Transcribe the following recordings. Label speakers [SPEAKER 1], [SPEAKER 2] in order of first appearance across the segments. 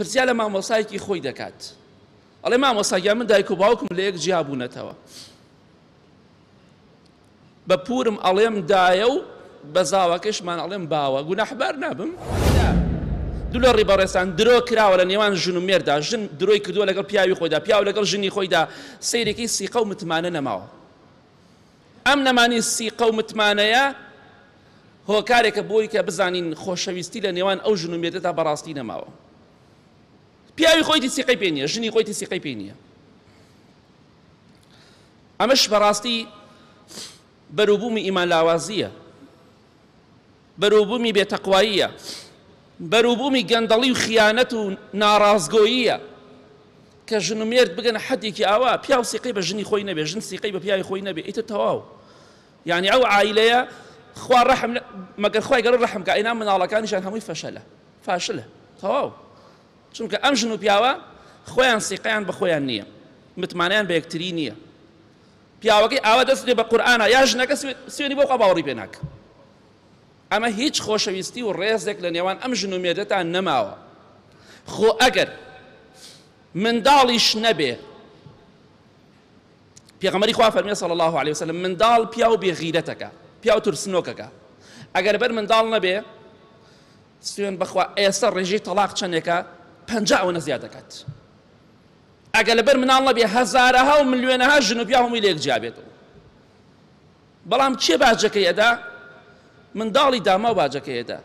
[SPEAKER 1] پرسیار لە مامۆسایەکی خۆی دەکات ئەڵێ مامۆساگیان من دایک و باوکم لە یەک جیا بوونەتەوە بە پورم ئەڵێم دایە و بە زاوەکەشمان ئەڵێم باوە گوناحبار نابم دوو لە ڕێبەڕێستان درۆ کراوە لە نێوان ژن و مێردا ژن درۆی کردووە لەگەڵ پیاوی خۆیدا پیاو لەگەڵ ژنی خۆیدا سەیرێکی سیقە و متمانە نەماوە ئەم نەمانی سیقە و متمانەیە هۆکارێکە بۆی کە بزانین خۆشەویستی لە نێوان ئەو ژن و مێردەدا بەڕاستی نەماوە پیاوی خۆیتی سیقەی پێ نییە ژنی خۆیتی سیقەی پێ نییە ئەمەش بەڕاستی بەرووبوومی ئیمان لاوازیە بەرووبوومی بێتەقواییە بەرووبوومی گەندەڵی و خیانەت و ناڕازگۆییە کە ژن و مێرد بگەنە حەدێکی ئاوا پیاو سیقەی بە ژنی خۆی نەبێ ژن سیقەی بە پیاوی خۆی نەبێ ئیتر تەواو یعنی ئەو عایلەیە خوا ڕەحم مەگەر خوای گەڕ ڕەحم کە ئەینا مناڵەکانیشان هەمووی فاشلە تەواو چونکە ئەم ژن و پیاوە خۆیان سیقەیان بە خۆیان نییە متمانەیان بە یەکتری نییە پیاوەکەی ئاوا دەست لێ بە قورئانە یا ژنەکە سوێنی بۆ خوا باوەڕی پێ ناکە ئەمە هیچ خۆشەویستی و ڕێزێک لە نێوان ئەم ژن و مێردەتان نەماوە خۆ ئەگەر منداڵیش نەبێ پێغەمبەری خوا فەرمێ صلی الله عليه وسلم منداڵ پیاو بێغیرەتەکە پیاو ترسنۆکەکە ئەگەر بەر منداڵ نەبێ سوێن بەخوا ئێستا ڕێژەی تەلاق چەندێکە 50 ئەوە زیاد دەکات ئەگەر لەبەر مناڵ نەبێ هەزارەها و ملیۆنەها ژن و پیا هەمووی لە یەکجیا بێتەوە بەڵام چێ باجەکەی ئەدا منداڵی داما و باجەکەی ئەدا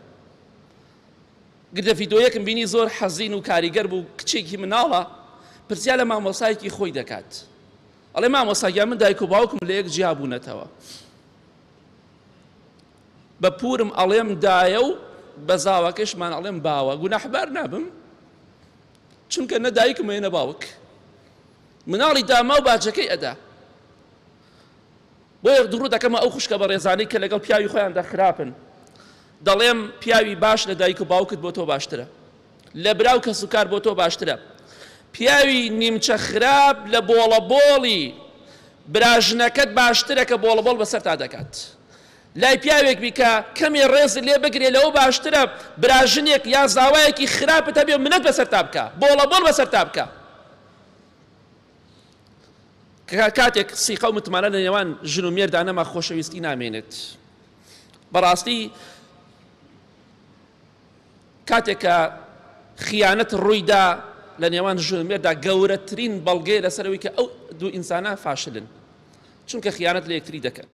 [SPEAKER 1] گردە ڤیدۆیەکم بینی زۆر حەزین و کاریگەر بوو کچێکی مناڵە پرسیار لە مامۆسایەکی خۆی دەکات ئەڵێ مامۆساگیان من دایک و باوکم لە یەک جیا بوونەتەوە بە پورم ئەڵێم دایە و بە زاوەکەشمان ئەڵێم باوە گوناحبار نابم چونکە نە دایکم نە باوک مناڵی داما و باجەکەی ئەدا بۆ یەک دوڕوو دەکەمە ئەو خوشکە بە ڕێزانەی کە لەگەڵ پیاوی خۆیان دەخراپن دەڵێم پیاوی باش لە دایک و باوکت بۆ تۆ باشترە لە براو کەس و کار بۆ تۆ باشترە پیاوی نیمچە خراپ لە بۆڵە بۆڵی براژنەکەت باشترە کە بۆڵە بۆڵ بەسەر تا دەکات لای پیاوێک بیکە کەمێ ڕێز لێ بگرێ لەوە باشترە براژنێک یا زاوایەکی خراپت هەبێ منەت بەسەر تا بکە بۆڵە بۆڵ بەسەر تا بکە کاتێک سیقە و متمانە لە نێوان ژن و مێردا نەما خۆشەویستی نامێنێت بەڕاستی کاتێک کە خیانەت ڕوویدا لە نێوان ژن و مێردا گەورەترین بەڵگەیە لەسەرەوەی کە ئەو دوو ئینسانە فاشلن چونکە خیانەت لە یەکتری دەکەن